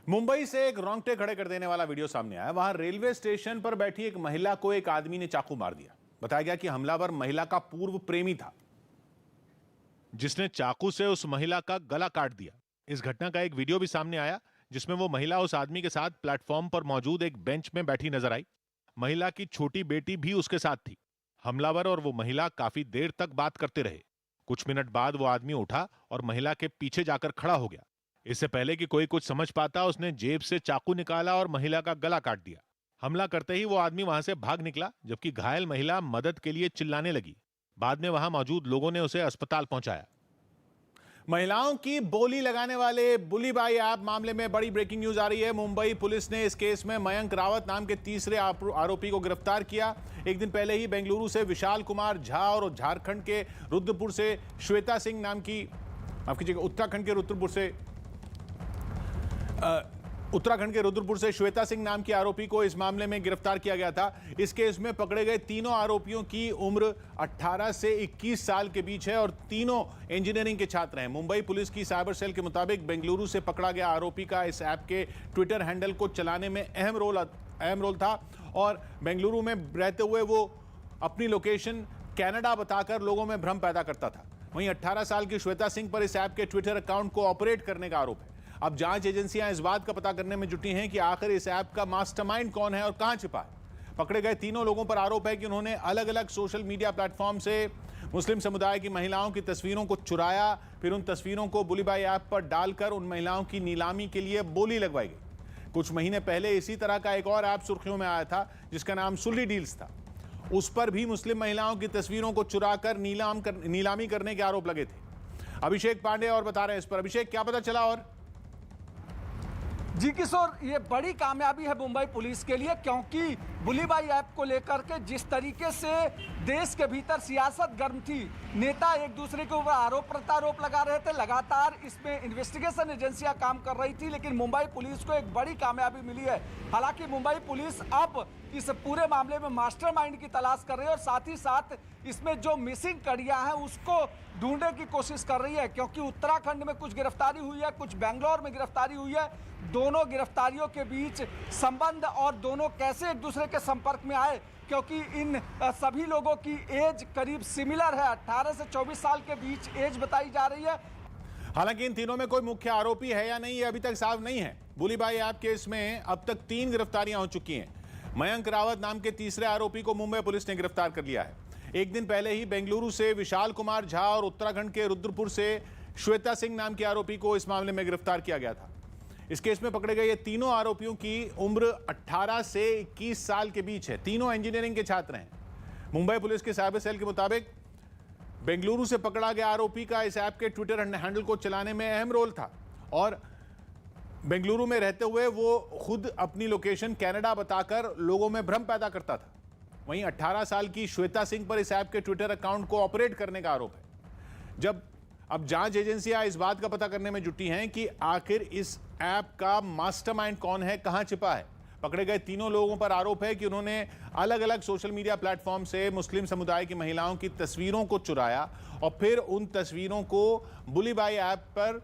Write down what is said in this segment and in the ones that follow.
मुंबई से एक रोंगटे खड़े कर देने वाला वीडियो सामने आया। वहां रेलवे स्टेशन पर बैठी एक महिला को एक आदमी ने चाकू मार दिया। बताया गया कि हमलावर महिला का पूर्व प्रेमी था, जिसने चाकू से उस महिला का गला काट दिया। इस घटना का एक वीडियो भी सामने आया, जिसमें वो महिला उस आदमी के साथ प्लेटफॉर्म पर मौजूद एक बेंच में बैठी नजर आई। महिला की छोटी बेटी भी उसके साथ थी। हमलावर और वो महिला काफी देर तक बात करते रहे। कुछ मिनट बाद वो आदमी उठा और महिला के पीछे जाकर खड़ा हो गया। इससे पहले कि कोई कुछ समझ पाता, उसने जेब से चाकू निकाला और महिला का गला काट दिया। हमला करते ही वो आदमी वहां से भाग निकला, जबकि घायल महिला मदद के लिए चिल्लाने लगी। बाद में वहां मौजूद लोगों ने उसे अस्पताल पहुंचाया। महिलाओं की बोली लगाने वाले बुली बाई ऐप मामले में बड़ी ब्रेकिंग न्यूज आ रही है। मुंबई पुलिस ने इस केस में मयंक रावत नाम के तीसरे आरोपी को गिरफ्तार किया। एक दिन पहले ही बेंगलुरु से विशाल कुमार झा और झारखंड के रुद्रपुर से श्वेता सिंह नाम की, माफ कीजिएगा, उत्तराखंड के रुद्रपुर से श्वेता सिंह नाम की आरोपी को इस मामले में गिरफ्तार किया गया था। इस केस में पकड़े गए तीनों आरोपियों की उम्र 18 से 21 साल के बीच है और तीनों इंजीनियरिंग के छात्र हैं। मुंबई पुलिस की साइबर सेल के मुताबिक बेंगलुरु से पकड़ा गया आरोपी का इस ऐप के ट्विटर हैंडल को चलाने में अहम रोल था और बेंगलुरु में रहते हुए वो अपनी लोकेशन कनाडा बताकर लोगों में भ्रम पैदा करता था। वहीं 18 साल की श्वेता सिंह पर इस ऐप के ट्विटर अकाउंट को ऑपरेट करने का आरोप है। अब जांच एजेंसियां इस बात का पता करने में जुटी हैं कि आखिर इस ऐप का मास्टरमाइंड कौन है और कहां छिपा है। पकड़े गए तीनों लोगों पर आरोप है कि उन्होंने अलग अलग सोशल मीडिया प्लेटफॉर्म से मुस्लिम समुदाय की महिलाओं की तस्वीरों को चुराया, फिर उन तस्वीरों को बुली बाई ऐप पर डालकर उन महिलाओं की नीलामी के लिए बोली लगवाई गई। कुछ महीने पहले इसी तरह का एक और ऐप सुर्खियों में आया था, जिसका नाम सुल्ली डील्स था। उस पर भी मुस्लिम महिलाओं की तस्वीरों को चुराकर नीलामी करने के आरोप लगे थे। अभिषेक पांडे और बता रहे हैं इस पर। अभिषेक, क्या पता चला? और जी किशोर, ये बड़ी कामयाबी है मुंबई पुलिस के लिए, क्योंकि बुली बाई ऐप को लेकर के जिस तरीके से देश के भीतर सियासत गर्म थी, नेता एक दूसरे के ऊपर आरोप प्रत्यारोप लगा रहे थे, लगातार इसमें इन्वेस्टिगेशन एजेंसियां काम कर रही थी, लेकिन मुंबई पुलिस को एक बड़ी कामयाबी मिली है। हालांकि मुंबई पुलिस अब इस पूरे मामले में मास्टरमाइंड की तलाश कर रही है और साथ ही साथ इसमें जो मिसिंग कड़ियां हैं उसको ढूंढने की कोशिश कर रही है, क्योंकि उत्तराखंड में कुछ गिरफ्तारी हुई है, कुछ बेंगलोर में गिरफ्तारी हुई है। दोनों गिरफ्तारियों के बीच संबंध और दोनों कैसे एक दूसरे के संपर्क में आए, क्योंकि इन सभी लोगों की एज करीब सिमिलर है, 18 से 24 साल के बीच एज बताई जा रही है। हालांकि इन तीनों में कोई मुख्य आरोपी है या नहीं, ये अभी तक साफ नहीं है। बुली बाई ऐप केस में अब तक 3 गिरफ्तारियां हो चुकी हैं। मयंक रावत नाम के तीसरे आरोपी को मुंबई पुलिस ने गिरफ्तार कर लिया है। एक दिन पहले ही बेंगलुरु से विशाल कुमार झा और उत्तराखंड के रुद्रपुर से श्वेता सिंह नाम के आरोपी को इस मामले में गिरफ्तार किया गया था। इस केस में पकड़े गए ये तीनों आरोपियों की उम्र 18 से 21 साल के बीच है। तीनों इंजीनियरिंग के छात्र हैं। मुंबई पुलिस के साइबर सेल के मुताबिक बेंगलुरु से पकड़ा गया आरोपी का इस ऐप के ट्विटर हैंडल को चलाने में अहम रोल था और बेंगलुरु में रहते हुए वो खुद अपनी लोकेशन कनाडा बताकर लोगों में भ्रम पैदा करता था। वहीं 18 साल की श्वेता सिंह पर इस ऐप के ट्विटर अकाउंट को ऑपरेट करने का आरोप है। अब जांच एजेंसियां इस बात का पता करने में जुटी हैं कि आखिर इस ऐप का मास्टरमाइंड कौन है, कहां छिपा है। पकड़े गए तीनों लोगों पर आरोप है कि उन्होंने अलग अलग सोशल मीडिया प्लेटफॉर्म से मुस्लिम समुदाय की महिलाओं की तस्वीरों को चुराया और फिर उन तस्वीरों को बुली बाई ऐप पर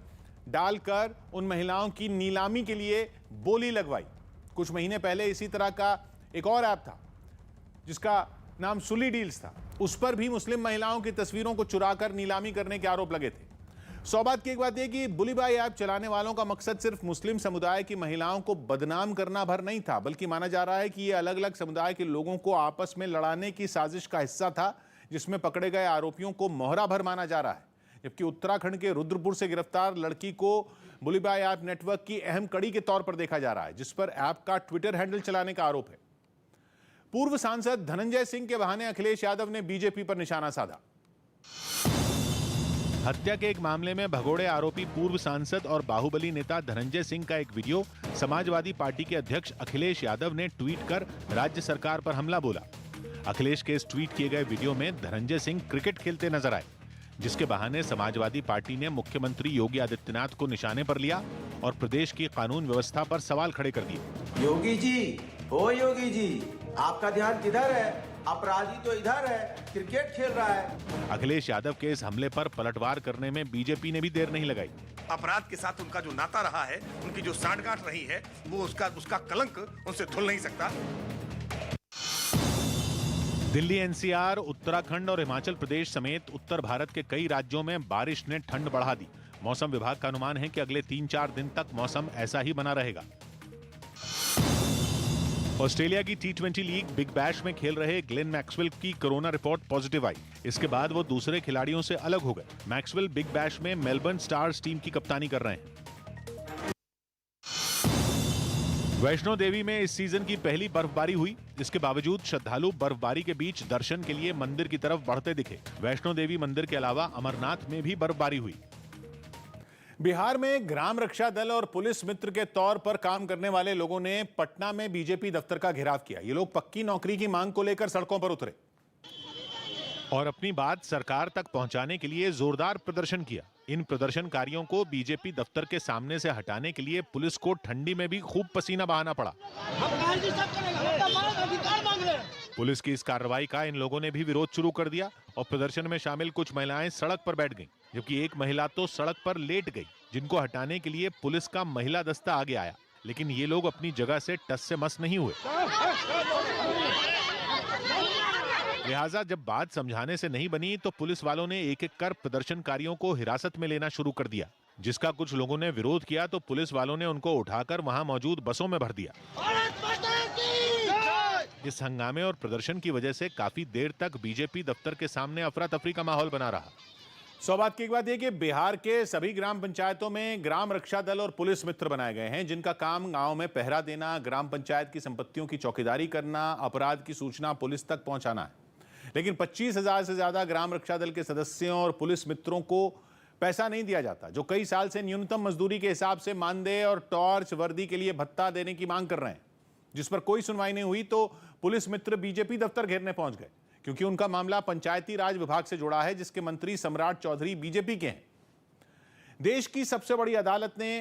डालकर उन महिलाओं की नीलामी के लिए बोली लगवाई। कुछ महीने पहले इसी तरह का एक और ऐप था, जिसका नाम सुल्ली डील्स था। उस पर भी मुस्लिम महिलाओं की तस्वीरों को चुराकर नीलामी करने के आरोप लगे थे। सौबात की एक बात यह कि बुली बाई ऐप चलाने वालों का मकसद सिर्फ मुस्लिम समुदाय की महिलाओं को बदनाम करना भर नहीं था, बल्कि माना जा रहा है कि यह अलग अलग समुदाय के लोगों को आपस में लड़ाने की साजिश का हिस्सा था, जिसमें पकड़े गए आरोपियों को मोहरा भर माना जा रहा है। जबकि उत्तराखंड के रुद्रपुर से गिरफ्तार लड़की को बुली बाई ऐप नेटवर्क की अहम कड़ी के तौर पर देखा जा रहा है, जिस पर ऐप का ट्विटर हैंडल चलाने का आरोप है। पूर्व सांसद धनंजय सिंह के बहाने अखिलेश यादव ने बीजेपी पर निशाना साधा। हत्या के एक मामले में भगोड़े आरोपी पूर्व सांसद और बाहुबली नेता धनंजय सिंह का एक वीडियो समाजवादी पार्टी के अध्यक्ष अखिलेश यादव ने ट्वीट कर राज्य सरकार पर हमला बोला। अखिलेश के इस ट्वीट किए गए वीडियो में धनंजय सिंह क्रिकेट खेलते नजर आए, जिसके बहाने समाजवादी पार्टी ने मुख्यमंत्री योगी आदित्यनाथ को निशाने पर लिया और प्रदेश की कानून व्यवस्था पर सवाल खड़े कर दिए। योगी जी, ओ योगी जी, आपका ध्यान किधर है? अपराधी तो इधर है, क्रिकेट खेल रहा है। अखिलेश यादव के इस हमले पर पलटवार करने में बीजेपी ने भी देर नहीं लगाई। अपराध के साथ उनका जो नाता रहा है, उनकी जो सांठगांठ रही है, वो उसका कलंक उनसे धुल नहीं सकता। दिल्ली, एनसीआर, उत्तराखंड और हिमाचल प्रदेश समेत उत्तर भारत के कई राज्यों में बारिश ने ठंड बढ़ा दी। मौसम विभाग का अनुमान है कि अगले 3-4 दिन तक मौसम ऐसा ही बना रहेगा। ऑस्ट्रेलिया की T20 लीग बिग बैश में खेल रहे ग्लेन मैक्सवेल की कोरोना रिपोर्ट पॉजिटिव आई। इसके बाद वो दूसरे खिलाड़ियों से अलग हो गए। मैक्सवेल बिग बैश में मेलबर्न स्टार्स टीम की कप्तानी कर रहे हैं। वैष्णो देवी में इस सीजन की पहली बर्फबारी हुई। इसके बावजूद श्रद्धालु बर्फबारी के बीच दर्शन के लिए मंदिर की तरफ बढ़ते दिखे। वैष्णो देवी मंदिर के अलावा अमरनाथ में भी बर्फबारी हुई। बिहार में ग्राम रक्षा दल और पुलिस मित्र के तौर पर काम करने वाले लोगों ने पटना में बीजेपी दफ्तर का घेराव किया। ये लोग पक्की नौकरी की मांग को लेकर सड़कों पर उतरे और अपनी बात सरकार तक पहुंचाने के लिए जोरदार प्रदर्शन किया। इन प्रदर्शनकारियों को बीजेपी दफ्तर के सामने से हटाने के लिए पुलिस को ठंडी में भी खूब पसीना बहाना पड़ा। पुलिस की इस कार्रवाई का इन लोगों ने भी विरोध शुरू कर दिया और प्रदर्शन में शामिल कुछ महिलाएं सड़क पर बैठ गईं, जबकि एक महिला तो सड़क पर लेट गई, जिनको हटाने के लिए पुलिस का महिला दस्ता आगे आया। लेकिन ये लोग अपनी जगह से टस से मस नहीं हुए। लिहाजा जब बात समझाने से नहीं बनी तो पुलिस वालों ने एक एक कर प्रदर्शनकारियों को हिरासत में लेना शुरू कर दिया। जिसका कुछ लोगों ने विरोध किया तो पुलिस वालों ने उनको उठाकर वहां मौजूद बसों में भर दिया। इस हंगामे और प्रदर्शन की वजह से काफी देर तक बीजेपी दफ्तर के सामने अफरा तफरी का माहौल बना रहा। सौभाग्य की बात यह कि बिहार के सभी ग्राम पंचायतों में ग्राम रक्षा दल और पुलिस मित्र बनाए गए हैं, जिनका काम गांव में पहरा देना, ग्राम पंचायत की संपत्तियों की चौकीदारी करना, अपराध की सूचना पुलिस तक पहुंचाना है। लेकिन 25,000 से ज्यादा ग्राम रक्षा दल के सदस्यों और पुलिस मित्रों को पैसा नहीं दिया जाता, जो कई साल से न्यूनतम मजदूरी के हिसाब से मानदेय और टॉर्च वर्दी के लिए भत्ता देने की मांग कर रहे हैं। जिस पर कोई सुनवाई नहीं हुई तो पुलिस मित्र बीजेपी दफ्तर घेरने पहुंच गए, क्योंकि उनका मामला पंचायती राज विभाग से जुड़ा है, जिसके मंत्री सम्राट चौधरी बीजेपी के हैं। देश की सबसे बड़ी अदालत ने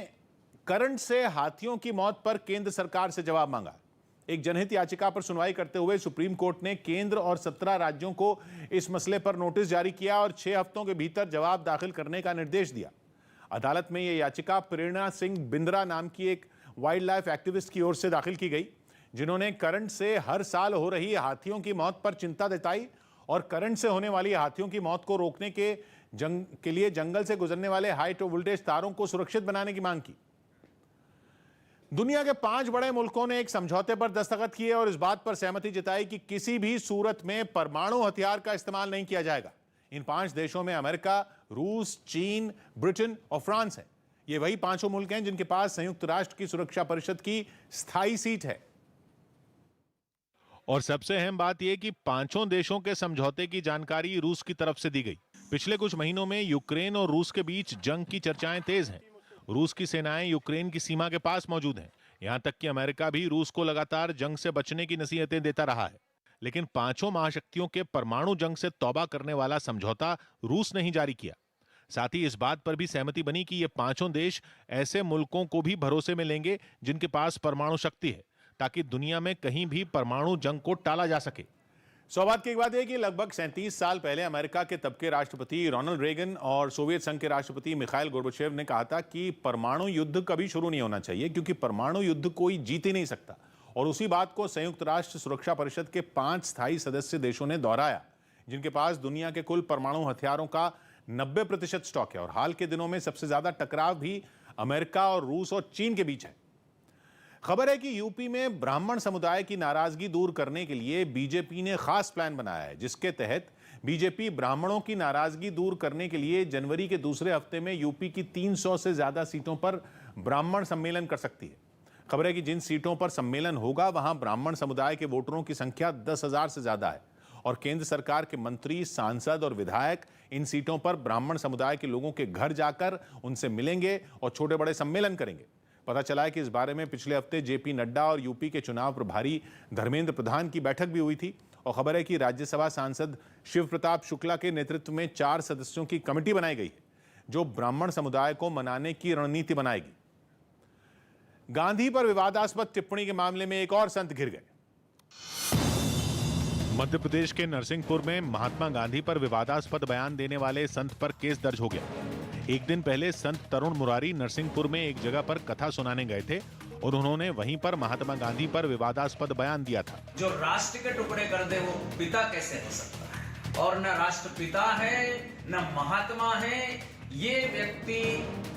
करंट से हाथियों की मौत पर केंद्र सरकार से जवाब मांगा। एक जनहित याचिका पर सुनवाई करते हुए सुप्रीम कोर्ट ने केंद्र और 17 राज्यों को इस मसले पर नोटिस जारी किया और 6 हफ्तों के भीतर जवाब दाखिल करने का निर्देश दिया। अदालत में यह याचिका प्रेरणा सिंह बिंद्रा नाम की एक वाइल्ड लाइफ एक्टिविस्ट की ओर से दाखिल की गई, जिन्होंने करंट से हर साल हो रही हाथियों की मौत पर चिंता जताई और करंट से होने वाली हाथियों की मौत को रोकने के लिए जंगल से गुजरने वाले हाई वोल्टेज तारों को सुरक्षित बनाने की मांग की। दुनिया के 5 बड़े मुल्कों ने एक समझौते पर दस्तखत किए और इस बात पर सहमति जताई कि किसी भी सूरत में परमाणु हथियार का इस्तेमाल नहीं किया जाएगा। इन 5 देशों में अमेरिका, रूस, चीन, ब्रिटेन और फ्रांस है। ये वही 5 मुल्क हैं जिनके पास संयुक्त राष्ट्र की सुरक्षा परिषद की स्थायी सीट है। और सबसे अहम बात यह कि 5 देशों के समझौते की जानकारी रूस की तरफ से दी गई। पिछले कुछ महीनों में यूक्रेन और रूस के बीच जंग की चर्चाएं तेज हैं। रूस की सेनाएं यूक्रेन की सीमा के पास मौजूद हैं। यहां तक कि अमेरिका भी रूस को लगातार जंग से बचने की नसीहतें देता रहा है। लेकिन 5 महाशक्तियों के परमाणु जंग से तौबा करने वाला समझौता रूस ने ही जारी किया। साथ ही इस बात पर भी सहमति बनी कि ये 5 देश ऐसे मुल्कों को भी भरोसे में लेंगे जिनके पास परमाणु शक्ति है, ताकि दुनिया में कहीं भी परमाणु जंग को टाला जा सके। सौभाग्य की बात है कि लगभग 37 साल पहले अमेरिका के तब के राष्ट्रपति रोनाल्ड रेगन और सोवियत संघ के राष्ट्रपति मिखाइल गोर्बाचेव ने कहा था कि परमाणु युद्ध कभी शुरू नहीं होना चाहिए, क्योंकि परमाणु युद्ध कोई जीत ही नहीं सकता। और उसी बात को संयुक्त राष्ट्र सुरक्षा परिषद के 5 स्थायी सदस्य देशों ने दोहराया, जिनके पास दुनिया के कुल परमाणु हथियारों का 90% स्टॉक है। और हाल के दिनों में सबसे ज्यादा टकराव भी अमेरिका और रूस और चीन के बीच है। खबर है कि यूपी में ब्राह्मण समुदाय की नाराजगी दूर करने के लिए बीजेपी ने खास प्लान बनाया है, जिसके तहत बीजेपी ब्राह्मणों की नाराजगी दूर करने के लिए जनवरी के दूसरे हफ्ते में यूपी की 300 से ज्यादा सीटों पर ब्राह्मण सम्मेलन कर सकती है। खबर है कि जिन सीटों पर सम्मेलन होगा वहां ब्राह्मण समुदाय के वोटरों की संख्या 10,000 से ज्यादा है और केंद्र सरकार के मंत्री, सांसद और विधायक इन सीटों पर ब्राह्मण समुदाय के लोगों के घर जाकर उनसे मिलेंगे और छोटे बड़े सम्मेलन करेंगे। पता चला है कि इस बारे में पिछले हफ्ते जेपी नड्डा और यूपी के चुनाव प्रभारी धर्मेंद्र प्रधान की बैठक भी हुई थी। और खबर है कि राज्यसभा सांसद शिव प्रताप शुक्ला के नेतृत्व में 4 सदस्यों की कमेटी बनाई गई है, जो ब्राह्मण समुदाय को मनाने की रणनीति बनाएगी। गांधी पर विवादास्पद टिप्पणी के मामले में एक और संत घिर गए। मध्य प्रदेश के नरसिंहपुर में महात्मा गांधी पर विवादास्पद बयान देने वाले संत पर केस दर्ज हो गया। एक दिन पहले संत तरुण मुरारी नरसिंहपुर में एक जगह पर कथा सुनाने गए थे और उन्होंने वहीं पर महात्मा गांधी पर विवादास्पद बयान दिया था। जो राष्ट्र के टुकड़े कर दे वो पिता कैसे हो सकता है? और न राष्ट्रपिता है न महात्मा है, ये व्यक्ति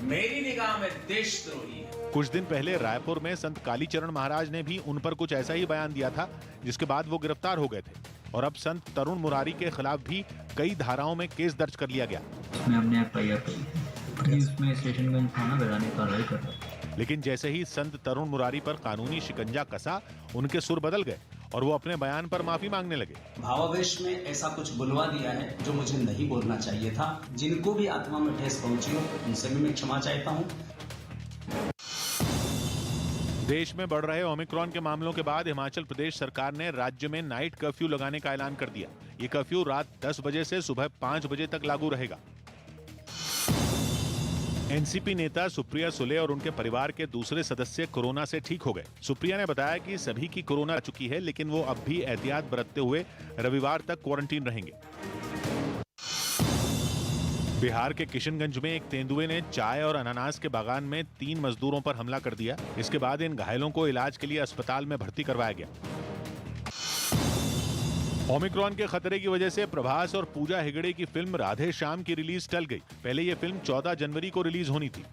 मेरी निगाह में देशद्रोही है। कुछ दिन पहले रायपुर में संत कालीचरण महाराज ने भी उन पर कुछ ऐसा ही बयान दिया था, जिसके बाद वो गिरफ्तार हो गए थे और अब संत तरुण मुरारी के खिलाफ भी कई धाराओं में केस दर्ज कर लिया गया। हमने एफआईआर की, इसमें स्टेशनगंज थाना वैधानिक कार्रवाई कर रहा है। लेकिन जैसे ही संत तरुण मुरारी पर कानूनी शिकंजा कसा, उनके सुर बदल गए और वो अपने बयान पर माफी मांगने लगे। भावावेश में ऐसा कुछ बुलवा दिया है जो मुझे नहीं बोलना चाहिए था। जिनको भी आत्मा में ठेस पहुंची हो उनसे भी मैं क्षमा चाहता हूं। देश में बढ़ रहे ओमिक्रॉन के मामलों के बाद हिमाचल प्रदेश सरकार ने राज्य में नाइट कर्फ्यू लगाने का ऐलान कर दिया। ये कर्फ्यू रात 10 बजे से सुबह 5 बजे तक लागू रहेगा। एनसीपी नेता सुप्रिया सुले और उनके परिवार के दूसरे सदस्य कोरोना से ठीक हो गए। सुप्रिया ने बताया कि सभी की कोरोना आ चुकी है, लेकिन वो अब भी एहतियात बरतते हुए रविवार तक क्वारंटीन रहेंगे। बिहार के किशनगंज में एक तेंदुए ने चाय और अनानास के बागान में 3 मजदूरों पर हमला कर दिया। इसके बाद इन घायलों को इलाज के लिए अस्पताल में भर्ती करवाया गया। ओमिक्रॉन के खतरे की वजह से प्रभास और पूजा हेगड़े की फिल्म राधे श्याम की रिलीज टल गई। पहले ये फिल्म 14 जनवरी को रिलीज होनी थी।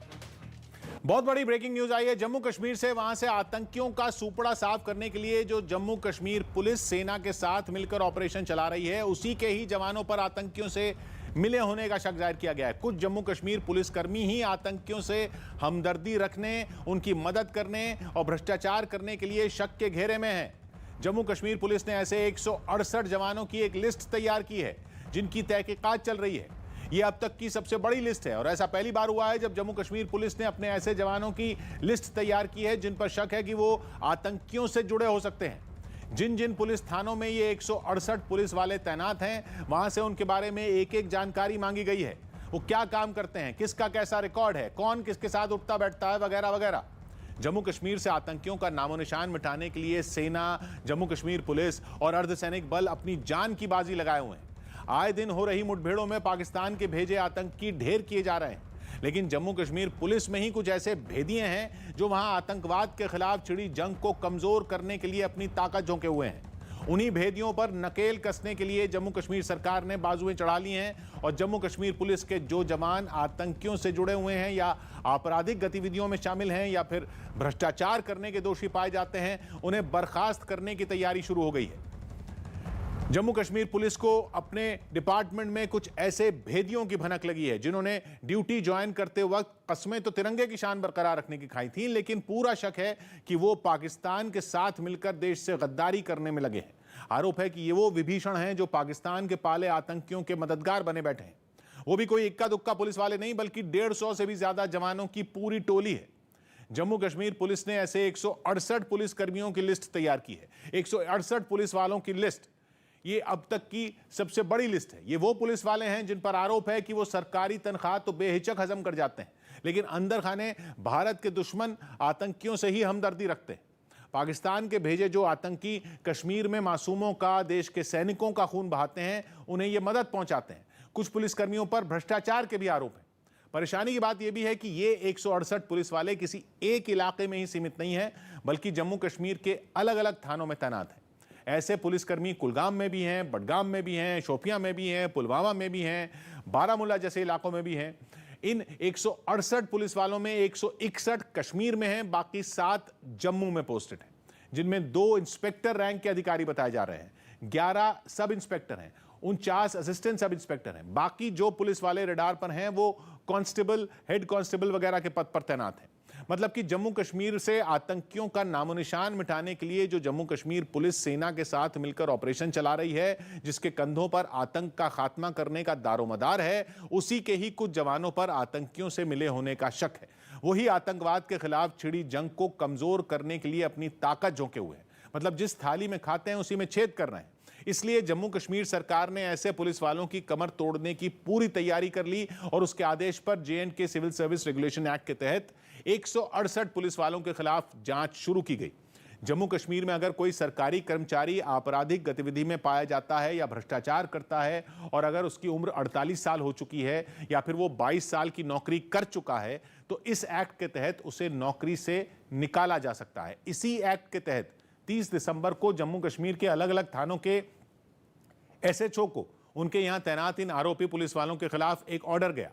बहुत बड़ी ब्रेकिंग न्यूज आई है जम्मू कश्मीर से। वहां से आतंकियों का सुपड़ा साफ करने के लिए जो जम्मू कश्मीर पुलिस सेना के साथ मिलकर ऑपरेशन चला रही है, उसी के ही जवानों पर आतंकियों से मिले होने का शक जाहिर किया गया है। कुछ जम्मू कश्मीर पुलिसकर्मी ही आतंकियों से हमदर्दी रखने, उनकी मदद करने और भ्रष्टाचार करने के लिए शक के घेरे में हैं। जम्मू कश्मीर पुलिस ने ऐसे 168 जवानों की एक लिस्ट तैयार की है जिनकी तहकीकात चल रही है। यह अब तक की सबसे बड़ी लिस्ट है और ऐसा पहली बार हुआ है जब जम्मू कश्मीर पुलिस ने अपने ऐसे जवानों की लिस्ट तैयार की है जिन पर शक है कि वो आतंकियों से जुड़े हो सकते हैं। जिन जिन पुलिस थानों में ये 168 पुलिस वाले तैनात हैं, वहां से उनके बारे में एक एक जानकारी मांगी गई है। वो क्या काम करते हैं, किसका कैसा रिकॉर्ड है, कौन किसके साथ उठता बैठता है, वगैरह वगैरह। जम्मू कश्मीर से आतंकियों का नामो निशान मिटाने के लिए सेना, जम्मू कश्मीर पुलिस और अर्धसैनिक बल अपनी जान की बाजी लगाए हुए हैं। आए दिन हो रही मुठभेड़ों में पाकिस्तान के भेजे आतंकी ढेर किए जा रहे हैं, लेकिन जम्मू कश्मीर पुलिस में ही कुछ ऐसे भेदिए हैं जो वहां आतंकवाद के खिलाफ छिड़ी जंग को कमजोर करने के लिए अपनी ताकत झोंके हुए हैं। उन्हीं भेदियों पर नकेल कसने के लिए जम्मू कश्मीर सरकार ने बाजुएं चढ़ा ली हैं और जम्मू कश्मीर पुलिस के जो जवान आतंकियों से जुड़े हुए हैं या आपराधिक गतिविधियों में शामिल हैं या फिर भ्रष्टाचार करने के दोषी पाए जाते हैं, उन्हें बर्खास्त करने की तैयारी शुरू हो गई है। जम्मू कश्मीर पुलिस को अपने डिपार्टमेंट में कुछ ऐसे भेदियों की भनक लगी है जिन्होंने ड्यूटी ज्वाइन करते वक्त कस्में तो तिरंगे की शान बरकरार रखने की खाई थी, लेकिन पूरा शक है कि वो पाकिस्तान के साथ मिलकर देश से गद्दारी करने में लगे हैं। आरोप है कि ये वो विभीषण हैं जो पाकिस्तान के पाले आतंकियों के मददगार बने बैठे हैं। वो भी कोई इक्का दुक्का पुलिस वाले नहीं, बल्कि 150 से भी ज्यादा जवानों की पूरी टोली है। जम्मू कश्मीर पुलिस ने ऐसे 168 पुलिस कर्मियों की लिस्ट तैयार की है। 168 पुलिस वालों की लिस्ट ये अब तक की सबसे बड़ी लिस्ट है। ये वो पुलिस वाले हैं जिन पर आरोप है कि वो सरकारी तनख्वाह तो बेहिचक हजम कर जाते हैं, लेकिन अंदर खाने भारत के दुश्मन आतंकियों से ही हमदर्दी रखते हैं। पाकिस्तान के भेजे जो आतंकी कश्मीर में मासूमों का, देश के सैनिकों का खून बहाते हैं, उन्हें ये मदद पहुंचाते हैं। कुछ पुलिसकर्मियों पर भ्रष्टाचार के भी आरोप हैं। परेशानी की बात यह भी है कि ये 168 पुलिस वाले किसी एक इलाके में ही सीमित नहीं है, बल्कि जम्मू कश्मीर के अलग अलग थानों में तैनात हैं। ऐसे पुलिसकर्मी कुलगाम में भी हैं, बडगाम में भी हैं, शोपियां में भी हैं, पुलवामा में भी हैं, बारामूला जैसे इलाकों में भी हैं। इन 168 पुलिस वालों में 161 कश्मीर में हैं, बाकी 7 जम्मू में पोस्टेड हैं, जिनमें 2 इंस्पेक्टर रैंक के अधिकारी बताए जा रहे हैं, 11 सब इंस्पेक्टर हैं, 49 असिस्टेंट सब इंस्पेक्टर हैं। बाकी जो पुलिस वाले रडार पर हैं वो कांस्टेबल, हेड कांस्टेबल वगैरह के पद पर तैनात हैं। मतलब कि जम्मू कश्मीर से आतंकियों का नामो निशान मिटाने के लिए जो जम्मू कश्मीर पुलिस सेना के साथ मिलकर ऑपरेशन चला रही है, जिसके कंधों पर आतंक का खात्मा करने का दारोमदार है, उसी के ही कुछ जवानों पर आतंकियों से मिले होने का शक है। वही आतंकवाद के खिलाफ छिड़ी जंग को कमजोर करने के लिए अपनी ताकत झोंके हुए हैं। मतलब जिस थाली में खाते हैं उसी में छेद कर रहे हैं। इसलिए जम्मू कश्मीर सरकार ने ऐसे पुलिस वालों की कमर तोड़ने की पूरी तैयारी कर ली और उसके आदेश पर J&K civil service regulation act के तहत 168 पुलिस वालों के खिलाफ जांच शुरू की गई। जम्मू कश्मीर में अगर कोई सरकारी कर्मचारी आपराधिक गतिविधि में पाया जाता है या भ्रष्टाचार करता है और अगर उसकी उम्र 48 साल हो चुकी है या फिर वो 22 साल की नौकरी कर चुका है तो इस एक्ट के तहत उसे नौकरी से निकाला जा सकता है। इसी एक्ट के तहत 30 दिसंबर को जम्मू कश्मीर के अलग अलग थानों के एसएचओ को उनके यहां तैनात इन आरोपी पुलिस वालों के खिलाफ एक ऑर्डर गया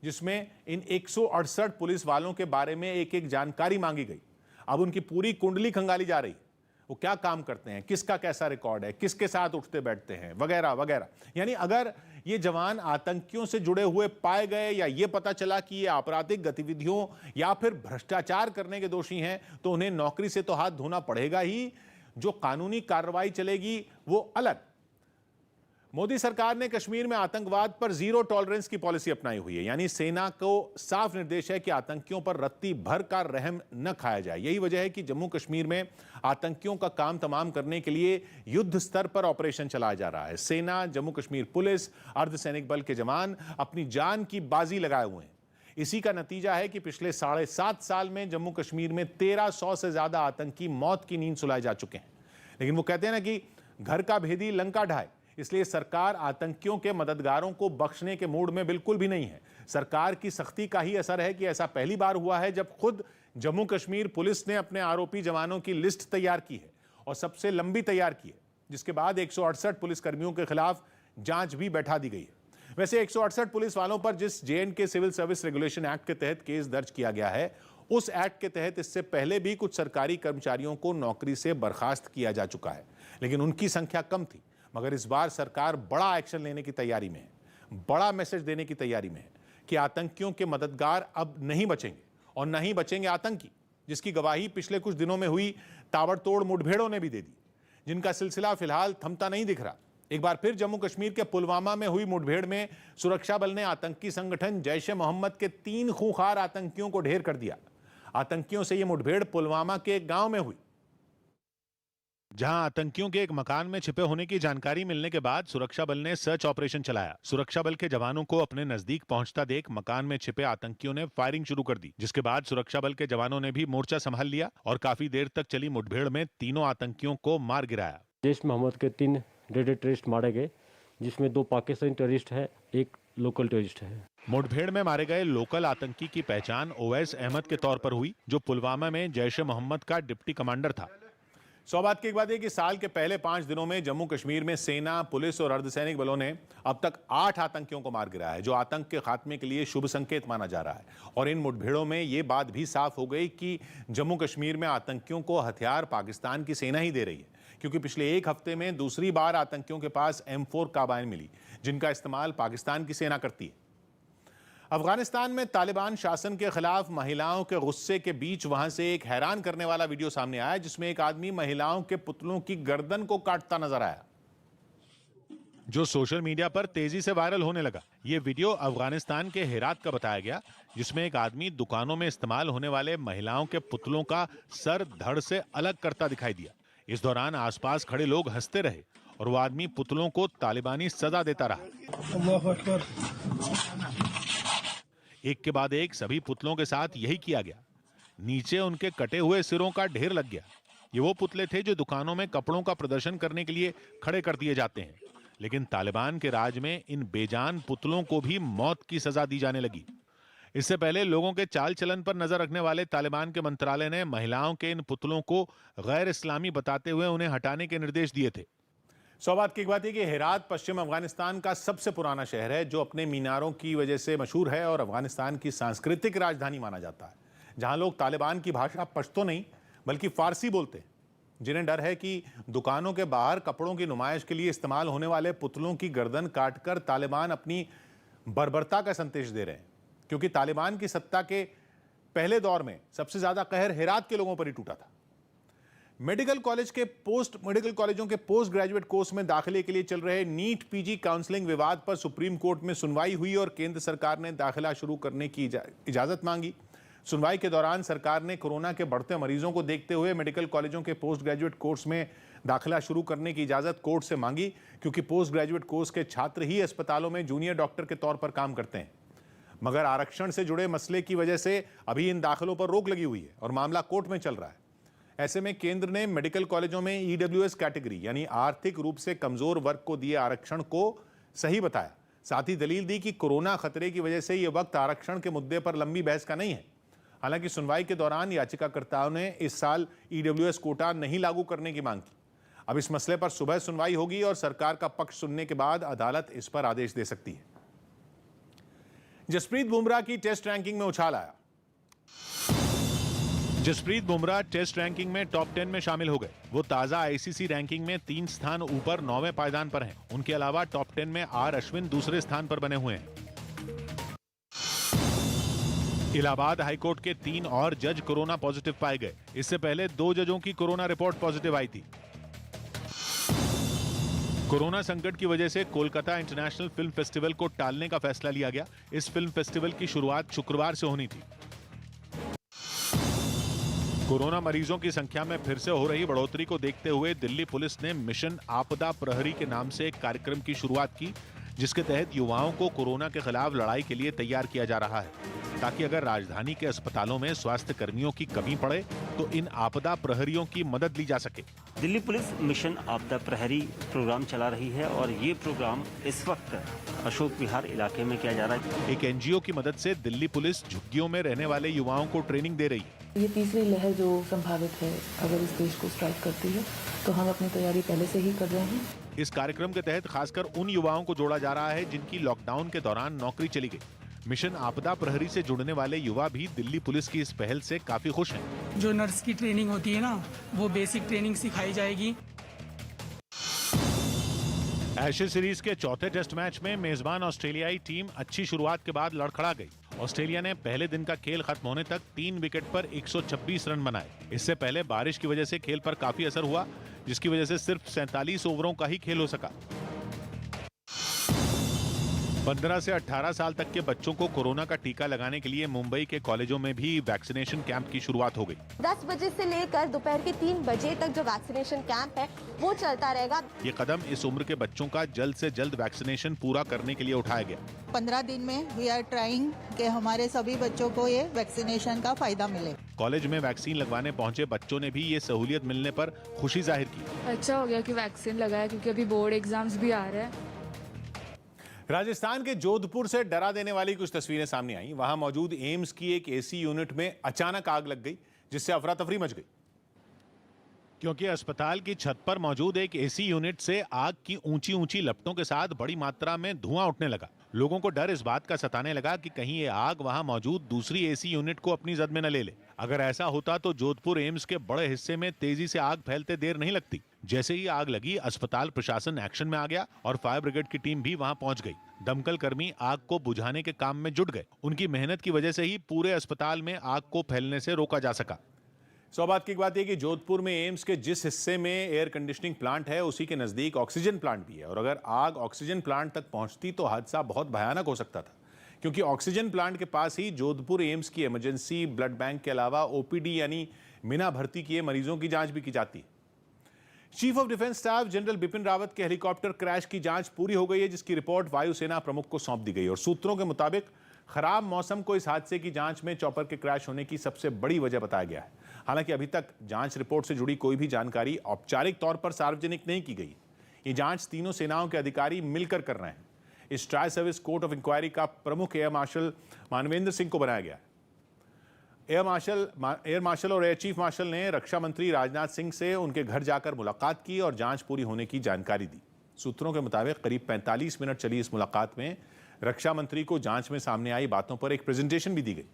जिसमें इन 168 पुलिस वालों के बारे में एक एक जानकारी मांगी गई। अब उनकी पूरी कुंडली खंगाली जा रही है, वो क्या काम करते हैं, किसका कैसा रिकॉर्ड है, किसके साथ उठते बैठते हैं, वगैरह वगैरह। यानी अगर ये जवान आतंकियों से जुड़े हुए पाए गए या ये पता चला कि ये आपराधिक गतिविधियों या फिर भ्रष्टाचार करने के दोषी हैं तो उन्हें नौकरी से तो हाथ धोना पड़ेगा ही। जो कानूनी कार्रवाई चलेगी वो अलग। मोदी सरकार ने कश्मीर में आतंकवाद पर जीरो टॉलरेंस की पॉलिसी अपनाई हुई है, यानी सेना को साफ निर्देश है कि आतंकियों पर रत्ती भर का रहम न खाया जाए। यही वजह है कि जम्मू कश्मीर में आतंकियों का काम तमाम करने के लिए युद्ध स्तर पर ऑपरेशन चलाया जा रहा है। सेना, जम्मू कश्मीर पुलिस, अर्धसैनिक बल के जवान अपनी जान की बाजी लगाए हुए हैं। इसी का नतीजा है कि पिछले 7.5 साल में जम्मू कश्मीर में 1300 से ज्यादा आतंकी मौत की नींद सुलाए जा चुके हैं। लेकिन वो कहते हैं ना कि घर का भेदी लंका ढाए, इसलिए सरकार आतंकियों के मददगारों को बख्शने के मूड में बिल्कुल भी नहीं है। सरकार की सख्ती का ही असर है कि ऐसा पहली बार हुआ है जब खुद जम्मू कश्मीर पुलिस ने अपने आरोपी जवानों की लिस्ट तैयार की है और सबसे लंबी तैयार की है, जिसके बाद 168 पुलिसकर्मियों के खिलाफ जांच भी बैठा दी गई है। वैसे 168 पुलिस वालों पर जिस J&K civil service regulation act के तहत केस दर्ज किया गया है, उस एक्ट के तहत इससे पहले भी कुछ सरकारी कर्मचारियों को नौकरी से बर्खास्त किया जा चुका है, लेकिन उनकी संख्या कम थी। मगर इस बार सरकार बड़ा एक्शन लेने की तैयारी में है, बड़ा मैसेज देने की तैयारी में है कि आतंकियों के मददगार अब नहीं बचेंगे और नहीं बचेंगे आतंकी, जिसकी गवाही पिछले कुछ दिनों में हुई ताबड़तोड़ मुठभेड़ों ने भी दे दी, जिनका सिलसिला फिलहाल थमता नहीं दिख रहा। एक बार फिर जम्मू कश्मीर के पुलवामा में हुई मुठभेड़ में सुरक्षा बल ने आतंकी संगठन जैश-ए-मोहम्मद के 3 खूंखार आतंकियों को ढेर कर दिया। आतंकियों से यह मुठभेड़ पुलवामा के एक गांव में हुई, जहां आतंकियों के एक मकान में छिपे होने की जानकारी मिलने के बाद सुरक्षा बल ने सर्च ऑपरेशन चलाया। सुरक्षा बल के जवानों को अपने नजदीक पहुंचता देख मकान में छिपे आतंकियों ने फायरिंग शुरू कर दी, जिसके बाद सुरक्षा बल के जवानों ने भी मोर्चा संभाल लिया और काफी देर तक चली मुठभेड़ में तीनों आतंकियों को मार गिराया। जैश-ए-मोहम्मद के 3 रेडेड टेररिस्ट मारे गए, जिसमें 2 पाकिस्तानी टेररिस्ट है, 1 लोकल टेररिस्ट है। मुठभेड़ में मारे गए लोकल आतंकी की पहचान ओवैस अहमद के तौर पर हुई, जो पुलवामा में जैश-ए-मोहम्मद का डिप्टी कमांडर था। सौभाग्य की बात है कि साल के पहले 5 दिनों में जम्मू कश्मीर में सेना, पुलिस और अर्धसैनिक बलों ने अब तक 8 आतंकियों को मार गिराया है, जो आतंक के खात्मे के लिए शुभ संकेत माना जा रहा है। और इन मुठभेड़ों में ये बात भी साफ हो गई कि जम्मू कश्मीर में आतंकियों को हथियार पाकिस्तान की सेना ही दे रही है, क्योंकि पिछले 1 हफ्ते में दूसरी बार आतंकियों के पास M4 कार्बाइन मिली, जिनका इस्तेमाल पाकिस्तान की सेना करती है। अफगानिस्तान में तालिबान शासन के खिलाफ महिलाओं के गुस्से के बीच वहां से एक हैरान करने वाला वीडियो सामने आया, जिसमें एक आदमी महिलाओं के पुतलों की गर्दन को काटता नजर आया, जो सोशल मीडिया पर तेजी से वायरल होने लगा। यह वीडियो अफगानिस्तान के हेरात का बताया गया, जिसमें एक आदमी दुकानों में इस्तेमाल होने वाले महिलाओं के पुतलों का सर धड़ से अलग करता दिखाई दिया। इस दौरान आसपास खड़े लोग हंसते रहे और वो आदमी पुतलों को तालिबानी सजा देता रहा। अल्लाहू अकबर। एक के बाद एक सभी पुतलों के साथ यही किया गया। नीचे उनके कटे हुए सिरों का ढेर लग गया। ये वो पुतले थे जो दुकानों में कपड़ों का प्रदर्शन करने के लिए खड़े कर दिए जाते हैं, लेकिन तालिबान के राज में इन बेजान पुतलों को भी मौत की सजा दी जाने लगी। इससे पहले लोगों के चाल चलन पर नजर रखने वाले तालिबान के मंत्रालय ने महिलाओं के इन पुतलों को गैर इस्लामी बताते हुए उन्हें हटाने के निर्देश दिए थे। सौभाग्य की बात है कि हेरात पश्चिम अफगानिस्तान का सबसे पुराना शहर है, जो अपने मीनारों की वजह से मशहूर है और अफगानिस्तान की सांस्कृतिक राजधानी माना जाता है, जहां लोग तालिबान की भाषा पश्तो नहीं बल्कि फारसी बोलते हैं, जिन्हें डर है कि दुकानों के बाहर कपड़ों की नुमाइश के लिए इस्तेमाल होने वाले पुतलों की गर्दन काटकर तालिबान अपनी बर्बरता का संदेश दे रहे हैं, क्योंकि तालिबान की सत्ता के पहले दौर में सबसे ज्यादा कहर हेरात के लोगों पर ही टूटा था। मेडिकल कॉलेजों के पोस्ट ग्रेजुएट कोर्स में दाखिले के लिए चल रहे नीट पीजी काउंसलिंग विवाद पर सुप्रीम कोर्ट में सुनवाई हुई और केंद्र सरकार ने दाखिला शुरू करने की इजाजत मांगी। सुनवाई के दौरान सरकार ने कोरोना के बढ़ते मरीजों को देखते हुए मेडिकल कॉलेजों के पोस्ट ग्रेजुएट कोर्स में दाखिला शुरू करने की इजाजत कोर्ट से मांगी, क्योंकि पोस्ट ग्रेजुएट कोर्स के छात्र ही अस्पतालों में जूनियर डॉक्टर के तौर पर काम करते हैं। मगर आरक्षण से जुड़े मसले की वजह से अभी इन दाखिलों पर रोक लगी हुई है और मामला कोर्ट में चल रहा है। ऐसे में केंद्र ने मेडिकल कॉलेजों में ईडब्ल्यूएस कैटेगरी यानी आर्थिक रूप से कमजोर वर्ग को दिए आरक्षण को सही बताया। साथ ही दलील दी कि कोरोना खतरे की वजह से यह वक्त आरक्षण के मुद्दे पर लंबी बहस का नहीं है। हालांकि सुनवाई के दौरान याचिकाकर्ताओं ने इस साल ईडब्ल्यूएस कोटा नहीं लागू करने की मांग की। अब इस मसले पर सुबह सुनवाई होगी और सरकार का पक्ष सुनने के बाद अदालत इस पर आदेश दे सकती है। जसप्रीत बुमराह की टेस्ट रैंकिंग में उछाल आया। जसप्रीत बुमराह टेस्ट रैंकिंग में टॉप 10 में शामिल हो गए। वो ताजा आईसीसी रैंकिंग में 3 स्थान ऊपर 9वें पायदान पर हैं। उनके अलावा टॉप 10 में आर अश्विन दूसरे स्थान पर बने हुए हैं। इलाहाबाद हाईकोर्ट के 3 और जज कोरोना पॉजिटिव पाए गए। इससे पहले 2 जजों की कोरोना रिपोर्ट पॉजिटिव आई थी। कोरोना संकट की वजह से कोलकाता इंटरनेशनल फिल्म फेस्टिवल को टालने का फैसला लिया गया। इस फिल्म फेस्टिवल की शुरुआत शुक्रवार से होनी थी। कोरोना मरीजों की संख्या में फिर से हो रही बढ़ोतरी को देखते हुए दिल्ली पुलिस ने मिशन आपदा प्रहरी के नाम से एक कार्यक्रम की शुरुआत की, जिसके तहत युवाओं को कोरोना के खिलाफ लड़ाई के लिए तैयार किया जा रहा है, ताकि अगर राजधानी के अस्पतालों में स्वास्थ्य कर्मियों की कमी पड़े तो इन आपदा प्रहरियों की मदद ली जा सके। दिल्ली पुलिस मिशन आपदा प्रहरी प्रोग्राम चला रही है और ये प्रोग्राम इस वक्त अशोक विहार इलाके में किया जा रहा है। एक एनजीओ की मदद से दिल्ली पुलिस झुग्गियों में रहने वाले युवाओं को ट्रेनिंग दे रही है। ये तीसरी लहर जो संभावित है अगर इस देश को स्ट्राइक करती है तो हम अपनी तैयारी पहले से ही कर रहे हैं। इस कार्यक्रम के तहत खासकर उन युवाओं को जोड़ा जा रहा है जिनकी लॉकडाउन के दौरान नौकरी चली गई। मिशन आपदा प्रहरी से जुड़ने वाले युवा भी दिल्ली पुलिस की इस पहल से काफी खुश हैं। जो नर्स की ट्रेनिंग होती है ना, वो बेसिक ट्रेनिंग सिखाई जाएगी। एशेज सीरीज के चौथे टेस्ट मैच में मेजबान ऑस्ट्रेलियाई टीम अच्छी शुरुआत के बाद लड़खड़ा गई। ऑस्ट्रेलिया ने पहले दिन का खेल खत्म होने तक 3 विकेट पर 126 रन बनाए। इससे पहले बारिश की वजह से खेल पर काफी असर हुआ, जिसकी वजह से सिर्फ 47 ओवरों का ही खेल हो सका। 15 से 18 साल तक के बच्चों को कोरोना का टीका लगाने के लिए मुंबई के कॉलेजों में भी वैक्सीनेशन कैंप की शुरुआत हो गई। 10 बजे से लेकर दोपहर के 3 बजे तक जो वैक्सीनेशन कैंप है वो चलता रहेगा। ये कदम इस उम्र के बच्चों का जल्द से जल्द वैक्सीनेशन पूरा करने के लिए उठाया गया। 15 दिन में वी आर ट्राइंग कि हमारे सभी बच्चों को ये वैक्सीनेशन का फायदा मिले। कॉलेज में वैक्सीन लगवाने पहुंचे बच्चों ने भी ये सहूलियत मिलने पर खुशी जाहिर की। अच्छा हो गया कि वैक्सीन लगाया, क्योंकि अभी बोर्ड एग्जाम्स भी आ रहे हैं। राजस्थान के जोधपुर से डरा देने वाली कुछ तस्वीरें सामने आई। वहां मौजूद एम्स की एक एसी यूनिट में अचानक आग लग गई, जिससे अफरा तफरी मच गई, क्योंकि अस्पताल की छत पर मौजूद एक एसी यूनिट से आग की ऊंची ऊंची लपटों के साथ बड़ी मात्रा में धुआं उठने लगा। लोगों को डर इस बात का सताने लगा कि कहीं ये आग वहां मौजूद दूसरी एसी यूनिट को अपनी जद में न ले ले। अगर ऐसा होता तो जोधपुर एम्स के बड़े हिस्से में तेजी से आग फैलते देर नहीं लगती। जैसे ही आग लगी, अस्पताल प्रशासन एक्शन में आ गया और फायर ब्रिगेड की टीम भी वहां पहुंच गई। दमकल कर्मी आग को बुझाने के काम में जुट गए। उनकी मेहनत की वजह से ही पूरे अस्पताल में आग को फैलने से रोका जा सका। सौभाग्य की बात यह कि जोधपुर में एम्स के जिस हिस्से में एयर कंडीशनिंग प्लांट है, उसी के नजदीक ऑक्सीजन प्लांट भी है, और अगर आग ऑक्सीजन प्लांट तक पहुंचती तो हादसा बहुत भयानक हो सकता था, क्योंकि ऑक्सीजन प्लांट के पास ही जोधपुर एम्स की इमरजेंसी ब्लड बैंक के अलावा ओपीडी यानी बिना भर्ती किए मरीजों की जांच भी की जाती है। Chief of defence staff general Bipin Rawat के हेलीकॉप्टर क्रैश की जांच पूरी हो गई है, जिसकी रिपोर्ट वायुसेना प्रमुख को सौंप दी गई। और सूत्रों के मुताबिक खराब मौसम को इस हादसे की जांच में चॉपर के क्रैश होने की सबसे बड़ी वजह बताया गया है। हालांकि अभी तक जांच रिपोर्ट से जुड़ी कोई भी जानकारी औपचारिक तौर पर सार्वजनिक नहीं की गई। ये जांच तीनों सेनाओं के अधिकारी मिलकर कर रहे हैं। इस tri service court of inquiry का प्रमुख एयर मार्शल मानवेंद्र सिंह को बनाया गया है। एयर मार्शल और एयर चीफ मार्शल ने रक्षा मंत्री राजनाथ सिंह से उनके घर जाकर मुलाकात की और जांच पूरी होने की जानकारी दी। सूत्रों के मुताबिक करीब 45 मिनट चली इस मुलाकात में रक्षा मंत्री को जांच में सामने आई बातों पर एक प्रेजेंटेशन भी दी गई।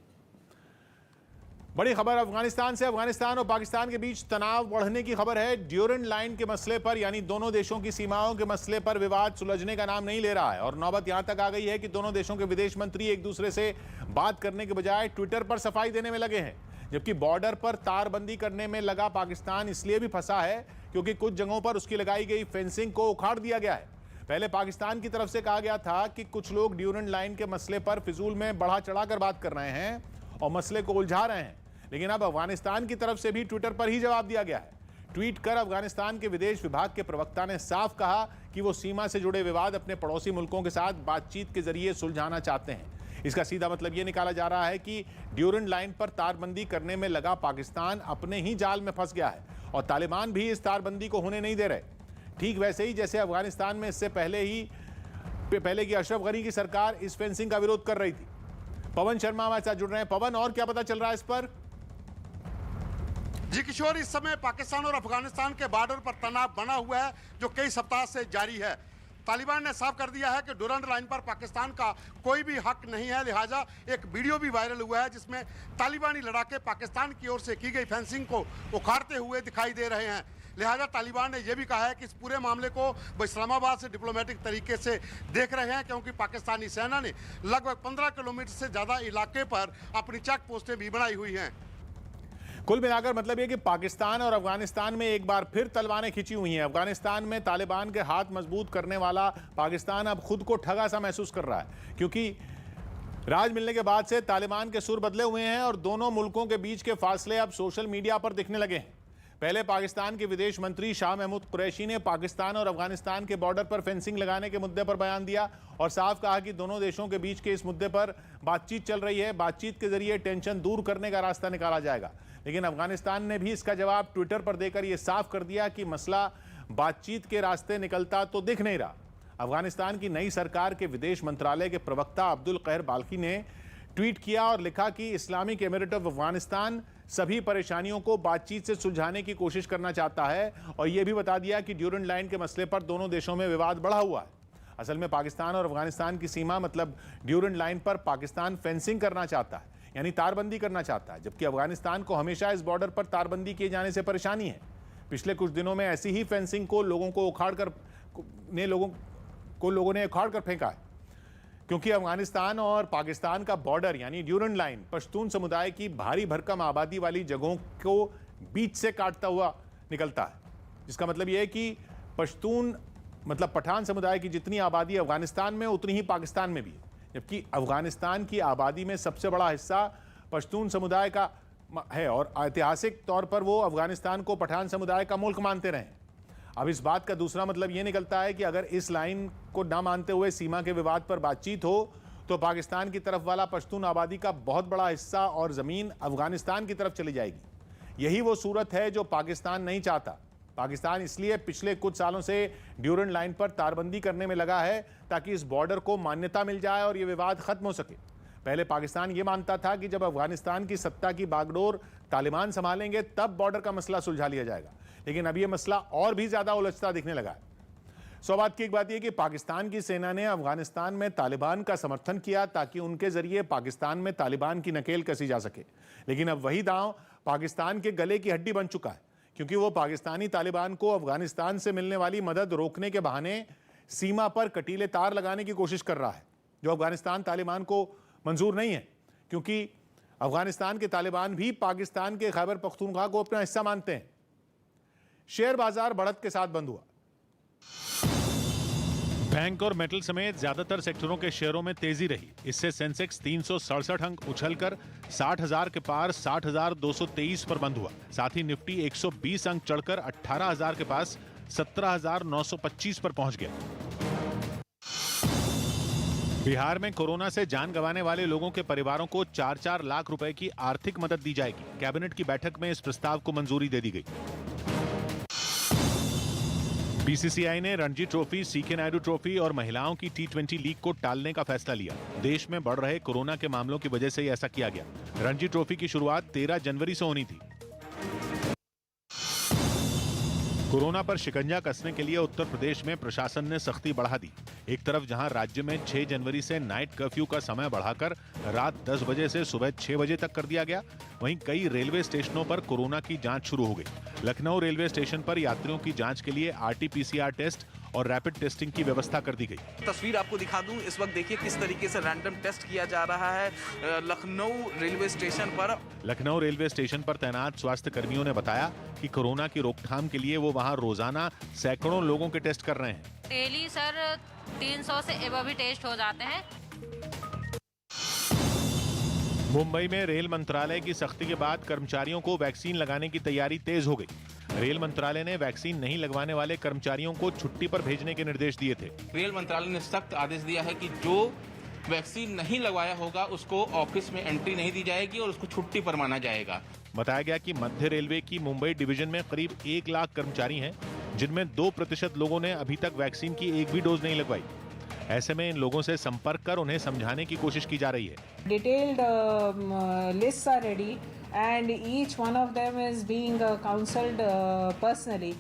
बड़ी खबर अफगानिस्तान से। अफगानिस्तान और पाकिस्तान के बीच तनाव बढ़ने की खबर है। ड्यूरेंट लाइन के मसले पर, यानी दोनों देशों की सीमाओं के मसले पर विवाद सुलझने का नाम नहीं ले रहा है और नौबत यहां तक आ गई है कि दोनों देशों के विदेश मंत्री एक दूसरे से बात करने के बजाय ट्विटर पर सफाई देने में लगे हैं। जबकि बॉर्डर पर तारबंदी करने में लगा पाकिस्तान इसलिए भी फंसा है क्योंकि कुछ जगहों पर उसकी लगाई गई फेंसिंग को उखाड़ दिया गया है। पहले पाकिस्तान की तरफ से कहा गया था कि कुछ लोग ड्यूरेंट लाइन के मसले पर फिजूल में बढ़ा चढ़ाकर बात कर रहे हैं और मसले को उलझा रहे हैं, लेकिन अब अफगानिस्तान की तरफ से भी ट्विटर पर ही जवाब दिया गया है। ट्वीट कर अफगानिस्तान के विदेश विभाग के प्रवक्ता ने साफ कहा कि वो सीमा से जुड़े विवाद अपने पड़ोसी मुल्कों के साथ बातचीत के जरिए सुलझाना चाहते हैं। इसका सीधा मतलब यह निकाला जा रहा है कि ड्यूरेंट लाइन पर तारबंदी करने में लगा पाकिस्तान अपने ही जाल में फंस गया है और तालिबान भी इस तारबंदी को होने नहीं दे रहे। ठीक वैसे ही जैसे अफगानिस्तान में इससे पहले की अशरफ गनी की सरकार इस फेंसिंग का विरोध कर रही थी। पवन शर्मा हमारे साथ जुड़ रहे हैं। पवन, और क्या पता चल रहा है इस पर? जी किशोर, इस समय पाकिस्तान और अफगानिस्तान के बॉर्डर पर तनाव बना हुआ है जो कई सप्ताह से जारी है। तालिबान ने साफ कर दिया है कि ड्यूरेंट लाइन पर पाकिस्तान का कोई भी हक नहीं है। लिहाजा एक वीडियो भी वायरल हुआ है जिसमें तालिबानी लड़ाके पाकिस्तान की ओर से की गई फेंसिंग को उखाड़ते हुए दिखाई दे रहे हैं। लिहाजा तालिबान ने यह भी कहा है कि इस पूरे मामले को वो इस्लामाबाद से डिप्लोमेटिक तरीके से देख रहे हैं, क्योंकि पाकिस्तानी सेना ने लगभग 15 किलोमीटर से ज़्यादा इलाके पर अपनी चेक पोस्टें भी बनाई हुई हैं। कुल मिलाकर मतलब यह कि पाकिस्तान और अफगानिस्तान में एक बार फिर तलवारें खिंची हुई हैं। अफगानिस्तान में तालिबान के हाथ मजबूत करने वाला पाकिस्तान अब खुद को ठगा सा महसूस कर रहा है, क्योंकि राज मिलने के बाद से तालिबान के सुर बदले हुए हैं और दोनों मुल्कों के बीच के फासले अब सोशल मीडिया पर दिखने लगे हैं। पहले पाकिस्तान के विदेश मंत्री शाह महमूद कुरैशी ने पाकिस्तान और अफगानिस्तान के बॉर्डर पर फेंसिंग लगाने के मुद्दे पर बयान दिया और साफ कहा कि दोनों देशों के बीच के इस मुद्दे पर बातचीत चल रही है, बातचीत के जरिए टेंशन दूर करने का रास्ता निकाला जाएगा। लेकिन अफगानिस्तान ने भी इसका जवाब ट्विटर पर देकर यह साफ कर दिया कि मसला बातचीत के रास्ते निकलता तो दिख नहीं रहा। अफगानिस्तान की नई सरकार के विदेश मंत्रालय के प्रवक्ता अब्दुल कहर बाल्की ने ट्वीट किया और लिखा कि इस्लामिक एमिरेट ऑफ अफगानिस्तान सभी परेशानियों को बातचीत से सुलझाने की कोशिश करना चाहता है और यह भी बता दिया कि ड्यूरेंट लाइन के मसले पर दोनों देशों में विवाद बढ़ा हुआ है। असल में पाकिस्तान और अफगानिस्तान की सीमा मतलब ड्यूरेंट लाइन पर पाकिस्तान फेंसिंग करना चाहता है, यानी तारबंदी करना चाहता है, जबकि अफगानिस्तान को हमेशा इस बॉर्डर पर तारबंदी किए जाने से परेशानी है। पिछले कुछ दिनों में ऐसी ही फेंसिंग को लोगों ने उखाड़ कर फेंका है, क्योंकि अफगानिस्तान और पाकिस्तान का बॉर्डर यानी ड्यूरेंट लाइन पश्तून समुदाय की भारी भरकम आबादी वाली जगहों को बीच से काटता हुआ निकलता है। जिसका मतलब यह है कि पश्तून मतलब पठान समुदाय की जितनी आबादी अफगानिस्तान में उतनी ही पाकिस्तान में भी है, जबकि अफगानिस्तान की आबादी में सबसे बड़ा हिस्सा पश्तून समुदाय का है और ऐतिहासिक तौर पर वो अफगानिस्तान को पठान समुदाय का मुल्क मानते रहे। अब इस बात का दूसरा मतलब यह निकलता है कि अगर इस लाइन को ना मानते हुए सीमा के विवाद पर बातचीत हो तो पाकिस्तान की तरफ वाला पश्तून आबादी का बहुत बड़ा हिस्सा और ज़मीन अफगानिस्तान की तरफ चली जाएगी। यही वो सूरत है जो पाकिस्तान नहीं चाहता। पाकिस्तान इसलिए पिछले कुछ सालों से ड्यूरेंट लाइन पर तारबंदी करने में लगा है ताकि इस बॉर्डर को मान्यता मिल जाए और ये विवाद खत्म हो सके। पहले पाकिस्तान ये मानता था कि जब अफगानिस्तान की सत्ता की बागडोर तालिबान संभालेंगे तब बॉर्डर का मसला सुलझा लिया जाएगा, लेकिन अब यह मसला और भी ज्यादा उलझता दिखने लगा है। बात की एक बात यह कि पाकिस्तान की सेना ने अफगानिस्तान में तालिबान का समर्थन किया ताकि उनके जरिए पाकिस्तान में तालिबान की नकेल कसी जा सके, लेकिन अब वही दांव पाकिस्तान के गले की हड्डी बन चुका है, क्योंकि वो पाकिस्तानी तालिबान को अफगानिस्तान से मिलने वाली मदद रोकने के बहाने सीमा पर कटीले तार लगाने की कोशिश कर रहा है, जो अफगानिस्तान तालिबान को मंजूर नहीं है, क्योंकि अफगानिस्तान के तालिबान भी पाकिस्तान के खैबर पख्तूनख्वा को अपना हिस्सा मानते हैं। शेयर बाजार बढ़त के साथ बंद हुआ। बैंक और मेटल समेत ज्यादातर सेक्टरों के शेयरों में तेजी रही। इससे सेंसेक्स 367 अंक उछलकर 60,000 के पार 60,223 पर बंद हुआ। साथ ही निफ्टी 120 अंक चढ़कर 18,000 के पास 17,925 पर पहुंच गया। बिहार में कोरोना से जान गंवाने वाले लोगों के परिवारों को 4-4 लाख रुपए की आर्थिक मदद दी जाएगी। कैबिनेट की बैठक में इस प्रस्ताव को मंजूरी दे दी गई। बीसीसीआई ने Ranji trophy, CK Naidu trophy और महिलाओं की T20 लीग को टालने का फैसला लिया। देश में बढ़ रहे कोरोना के मामलों की वजह से ऐसा किया गया। रणजी ट्रॉफी की शुरुआत 13 जनवरी से होनी थी। कोरोना पर शिकंजा कसने के लिए उत्तर प्रदेश में प्रशासन ने सख्ती बढ़ा दी। एक तरफ जहां राज्य में 6 जनवरी से नाइट कर्फ्यू का समय बढ़ाकर रात 10 बजे से सुबह 6 बजे तक कर दिया गया, वहीं कई रेलवे स्टेशनों पर कोरोना की जांच शुरू हो गई। लखनऊ रेलवे स्टेशन पर यात्रियों की जांच के लिए RT-PCR टेस्ट और रैपिड टेस्टिंग की व्यवस्था कर दी गई। तस्वीर आपको दिखा दूं, इस वक्त देखिए किस तरीके से रैंडम टेस्ट किया जा रहा है लखनऊ रेलवे स्टेशन पर। लखनऊ रेलवे स्टेशन पर तैनात स्वास्थ्य कर्मियों ने बताया कि कोरोना की रोकथाम के लिए वो वहां रोजाना सैकड़ों लोगों के टेस्ट कर रहे हैं। डेली सर 300 से एबव भी टेस्ट हो जाते हैं। मुंबई में रेल मंत्रालय की सख्ती के बाद कर्मचारियों को वैक्सीन लगाने की तैयारी तेज हो गई। रेल मंत्रालय ने वैक्सीन नहीं लगवाने वाले कर्मचारियों को छुट्टी पर भेजने के निर्देश दिए थे। रेल मंत्रालय ने सख्त आदेश दिया है कि जो वैक्सीन नहीं लगवाया होगा उसको ऑफिस में एंट्री नहीं दी जाएगी और उसको छुट्टी पर माना जाएगा। बताया गया कि मध्य रेलवे की मुंबई डिवीजन में करीब 1 लाख कर्मचारी हैं, जिनमें 2% लोगों ने अभी तक वैक्सीन की एक भी डोज नहीं लगवाई। ऐसे में इन लोगों से संपर्क कर उन्हें समझाने की कोशिश की जा रही है। Detailed lists are ready and each one of them is being counseled personally.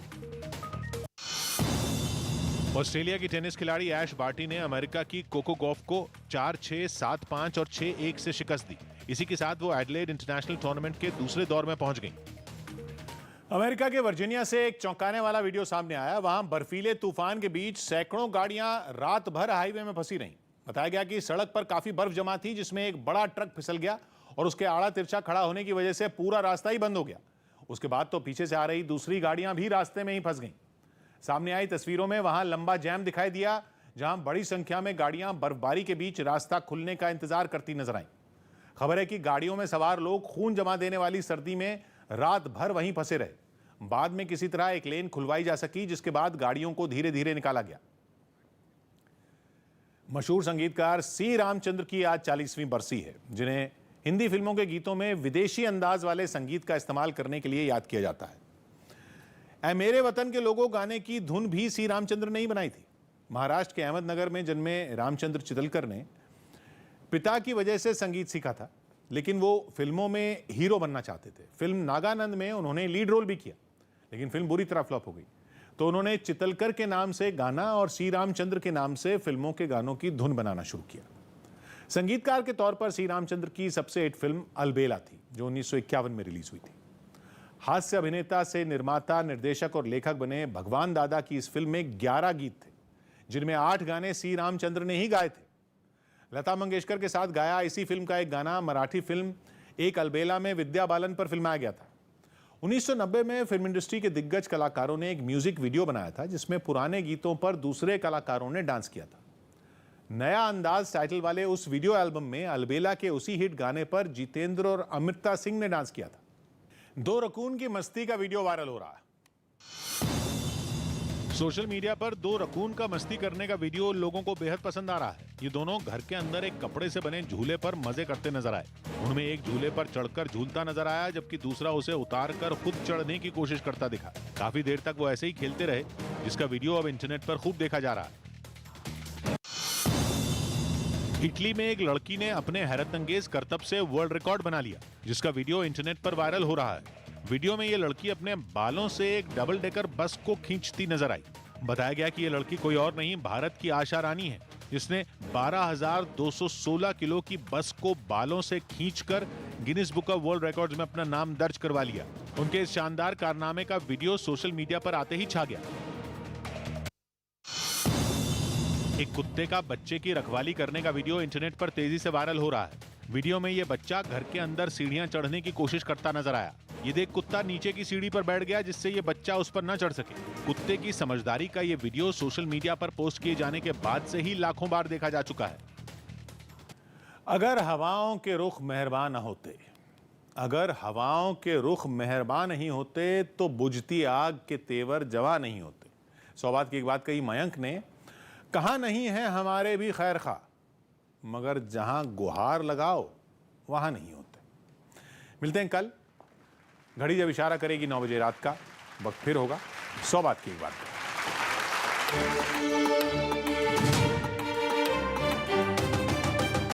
Australia की टेनिस खिलाड़ी ऐश बार्टी ने अमेरिका की कोको गॉफ को 4-6, 7-5 और 6-1 से शिकस्त दी। इसी के साथ वो एडिलेड इंटरनेशनल टूर्नामेंट के दूसरे दौर में पहुंच गई। अमेरिका के वर्जीनिया से एक चौंकाने वाला वीडियो सामने आया। वहां बर्फीले तूफान के बीच सैकड़ों गाड़ियां रात भर हाईवे में फंसी रहीं। बताया गया कि सड़क पर काफी बर्फ जमा थी, जिसमें एक बड़ा ट्रक फिसल गया और उसके आड़ा तिरछा खड़ा होने की वजह से पूरा रास्ता ही बंद हो गया। उसके बाद तो पीछे से आ रही दूसरी गाड़ियां भी रास्ते में ही फंस गईं। सामने आई तस्वीरों में वहां लंबा जैम दिखाई दिया, जहां बड़ी संख्या में गाड़ियां बर्फबारी के बीच रास्ता खुलने का इंतजार करती नजर आईं। खबर है कि गाड़ियों में सवार लोग खून जमा देने वाली सर्दी में रात भर वहीं फंसे रहे। बाद में किसी तरह एक लेन खुलवाई जा सकी, जिसके बाद गाड़ियों को धीरे धीरे निकाला गया। मशहूर संगीतकार सी रामचंद्र की आज 40वीं बरसी है, जिन्हें हिंदी फिल्मों के गीतों में विदेशी अंदाज वाले संगीत का इस्तेमाल करने के लिए याद किया जाता है। ऐ मेरे वतन के लोगों गाने की धुन भी सी रामचंद्र ने ही बनाई थी। महाराष्ट्र के अहमदनगर में जन्मे रामचंद्र चितलकर ने पिता की वजह से संगीत सीखा था, लेकिन वो फिल्मों में हीरो बनना चाहते थे। फिल्म नागानंद में उन्होंने लीड रोल भी किया, लेकिन फिल्म बुरी तरह फ्लॉप हो गई। तो उन्होंने चितलकर के नाम से गाना और सी रामचंद्र के नाम से फिल्मों के गानों की धुन बनाना शुरू किया। संगीतकार के तौर पर सी रामचंद्र की सबसे हिट फिल्म अलबेला थी, जो 1951 में रिलीज हुई थी। हास्य अभिनेता से निर्माता, निर्देशक और लेखक बने भगवान दादा की इस फिल्म में 11 गीत थे, जिनमें 8 गाने सी रामचंद्र ने ही गाए थे। लता मंगेशकर के साथ गाया इसी फिल्म का एक गाना मराठी फिल्म एक अलबेला में विद्या बालन पर फिल्माया गया था। 1990 में फिल्म इंडस्ट्री के दिग्गज कलाकारों ने एक म्यूजिक वीडियो बनाया था, जिसमें पुराने गीतों पर दूसरे कलाकारों ने डांस किया था। नया अंदाज टाइटल वाले उस वीडियो एल्बम में अलबेला के उसी हिट गाने पर जितेंद्र और अमृता सिंह ने डांस किया था। 2 रकून की मस्ती का वीडियो वायरल हो रहा है। सोशल मीडिया पर 2 रकून का मस्ती करने का वीडियो लोगों को बेहद पसंद आ रहा है। ये दोनों घर के अंदर एक कपड़े से बने झूले पर मजे करते नजर आए। उनमें एक झूले पर चढ़कर झूलता नजर आया, जबकि दूसरा उसे उतार कर खुद चढ़ने की कोशिश करता दिखा। काफी देर तक वो ऐसे ही खेलते रहे, जिसका वीडियो अब इंटरनेट पर खूब देखा जा रहा है। इटली में एक लड़की ने अपने हैरतअंगेज करतब से वर्ल्ड रिकॉर्ड बना लिया, जिसका वीडियो इंटरनेट पर वायरल हो रहा है। वीडियो में ये लड़की अपने बालों से एक डबल डेकर बस को खींचती नजर आई। बताया गया कि ये लड़की कोई और नहीं, भारत की आशा रानी है, जिसने 12,216 किलो की बस को बालों से खींचकर Guinness book of world records में अपना नाम दर्ज करवा लिया। उनके इस शानदार कारनामे का वीडियो सोशल मीडिया पर आते ही छा गया। एक कुत्ते का बच्चे की रखवाली करने का वीडियो इंटरनेट पर तेजी से वायरल हो रहा है। वीडियो में ये बच्चा घर के अंदर सीढ़ियां चढ़ने की कोशिश करता नजर आया। ये देख कुत्ता नीचे की सीढ़ी पर बैठ गया, जिससे ये बच्चा उस पर न चढ़ सके। कुत्ते की समझदारी का ये वीडियो सोशल मीडिया पर पोस्ट किए जाने के बाद से ही लाखों बार देखा जा चुका है। अगर हवाओं के रुख मेहरबान न होते, अगर हवाओं के रुख मेहरबान नहीं होते, तो बुझती आग के तेवर जवा नहीं होते। सौबात की एक बात कही मयंक ने, कहा नहीं है हमारे भी खैर खा, मगर जहां गुहार लगाओ वहां नहीं होते। मिलते हैं कल। घड़ी जब इशारा करेगी 9 बजे रात का, वक्त फिर होगा 100 बात की एक बात।